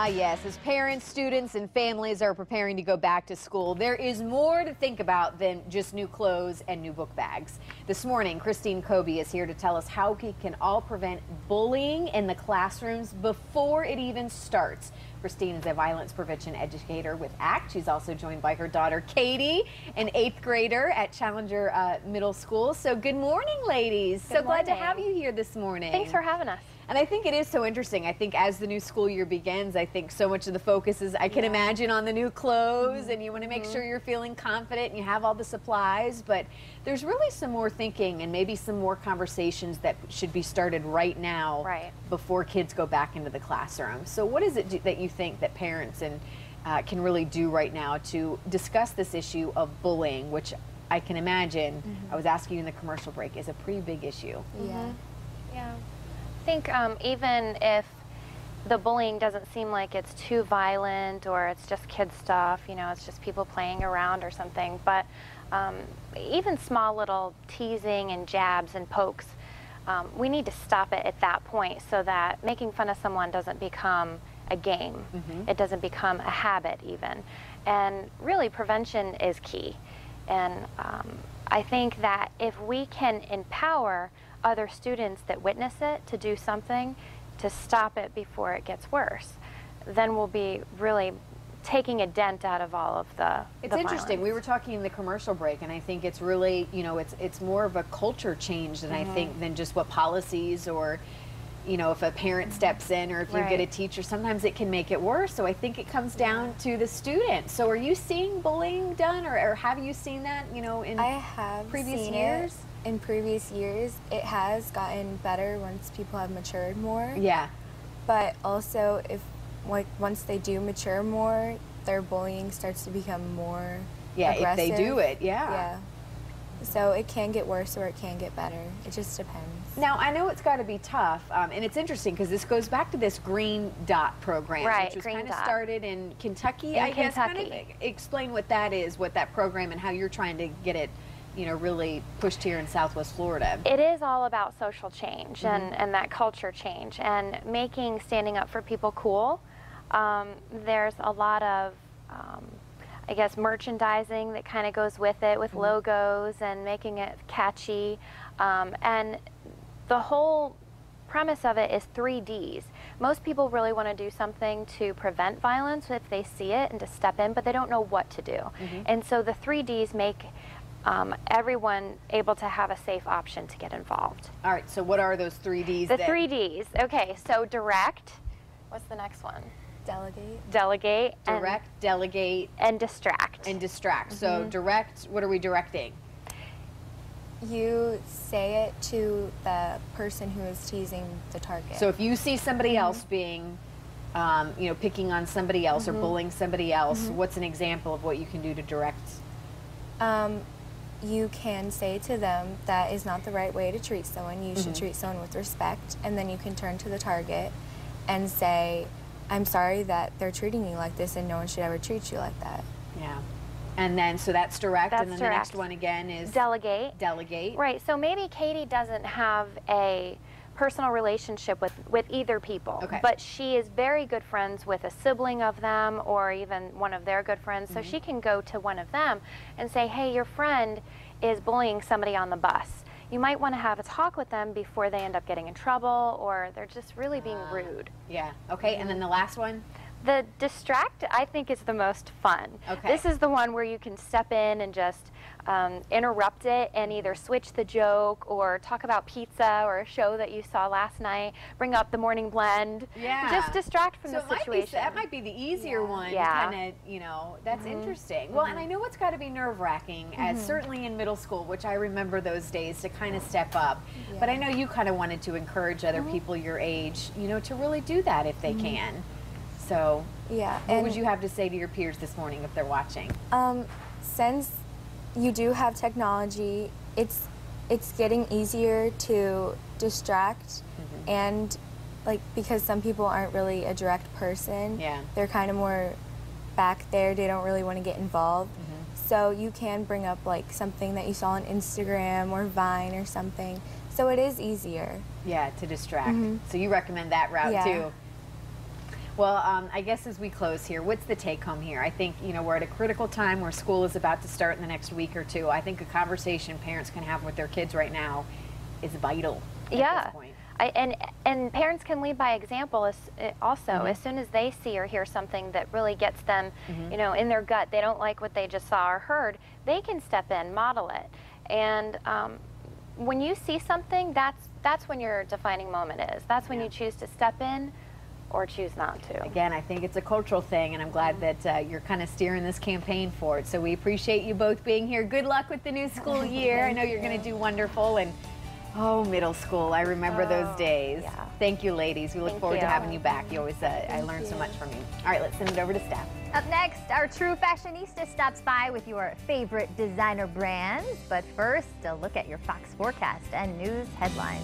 Yes, as parents, students, and families are preparing to go back to school, there is more to think about than just new clothes and new book bags. This morning, Christine Kobe is here to tell us how we can all prevent bullying in the classrooms before it even starts. Christine is a violence prevention educator with ACT. She's also joined by her daughter, Katie, an 8th grader at Challenger Middle School. So good morning, ladies. Good Glad to morning. have you here this morning. Thanks for having us. And I think it is so interesting. I think as the new school year begins, I think so much of the focus is, I can imagine, on the new clothes, and you want to make sure you're feeling confident and you have all the supplies. But there's really some more thinking and maybe some more conversations that should be started right now before kids go back into the classroom. So what is it that you think that parents and can really do right now to discuss this issue of bullying, which I can imagine, I was asking you in the commercial break, is a pretty big issue. Yeah. I think even if the bullying doesn't seem like it's too violent or it's just kid stuff, you know, it's just people playing around or something, but even small little teasing and jabs and pokes, we need to stop it at that point so that making fun of someone doesn't become a game. It doesn't become a habit even. And really, prevention is key. And I think that if we can empower other students that witness it to do something to stop it before it gets worse, then we'll be really taking a dent out of all of the interesting. violence. We were talking in the commercial break, and I think it's really, you know, it's more of a culture change than I think than just what policies or, you know, if a parent steps in or if you get a teacher, sometimes it can make it worse. So I think it comes down to the student. So are you seeing bullying done, or have you seen that, you know, in previous years? In previous years, it has gotten better once people have matured more. Yeah. But also, once they do mature more, their bullying starts to become more aggressive. If they do it, Yeah. So it can get worse or it can get better. It just depends. Now, I know it's got to be tough, and it's interesting because this goes back to this Green Dot program, which was kind of started in Kentucky, I guess. Kind of explain what that is, what that program, and how you're trying to get it, you know, really pushed here in Southwest Florida. It is all about social change and that culture change and making standing up for people cool. There's a lot of I guess merchandising that kind of goes with it, with logos and making it catchy. And the whole premise of it is 3 Ds. Most people really want to do something to prevent violence if they see it and to step in, but they don't know what to do. And so the 3 Ds make everyone able to have a safe option to get involved. All right, so what are those 3 Ds The then? 3 Ds, okay, so direct. What's the next one? Delegate. Delegate. Direct, delegate. And distract. And distract. So direct, what are we directing? You say it to the person who is teasing the target. So if you see somebody else being, you know, picking on somebody else or bullying somebody else, what's an example of what you can do to direct? You can say to them that is not the right way to treat someone. You should treat someone with respect, and then you can turn to the target and say, I'm sorry that they're treating you like this, and no one should ever treat you like that. Yeah. And then, so that's direct, and then direct. the next one again is? Delegate. Delegate. Right, so maybe Katie doesn't have a personal relationship with either people, but she is very good friends with a sibling of them or even one of their good friends, so she can go to one of them and say, hey, your friend is bullying somebody on the bus. You might want to have a talk with them before they end up getting in trouble or they're just really being rude. Yeah, okay, and then the last one? The distract, I think, is the most fun. This is the one where you can step in and just interrupt it and either switch the joke or talk about pizza or a show that you saw last night, bring up the morning blend. Just distract from the situation. That might be the easier one. Kind of, you know, that's interesting. Well, and I know it's got to be nerve-wracking, as certainly in middle school, which I remember those days, to kind of step up. But I know you kind of wanted to encourage other people your age, you know, to really do that if they can. So, what would you have to say to your peers this morning if they're watching? Since you do have technology, it's getting easier to distract, and like, because some people aren't really a direct person, they're kind of more back there, they don't really want to get involved. So you can bring up like something that you saw on Instagram or Vine or something. So it is easier. Yeah, to distract. So you recommend that route too. Well, I guess as we close here, what's the take home here? I think, you know, we're at a critical time where school is about to start in the next week or two. I think a conversation parents can have with their kids right now is vital at this point. And parents can lead by example also. As soon as they see or hear something that really gets them, you know, in their gut, they don't like what they just saw or heard, they can step in, model it. And when you see something, that's when your defining moment is. That's when you choose to step in or choose not to. Again, I think it's a cultural thing, and I'm glad that you're kind of steering this campaign for it. So we appreciate you both being here. Good luck with the new school year. I know you're going to do wonderful. And oh, middle school, I remember those days. Yeah. Thank you, ladies. We look forward to having you back. You always, I learned so much from you. All right, let's send it over to Steph. Up next, our true fashionista stops by with your favorite designer brands. But first, a look at your Fox forecast and news headlines.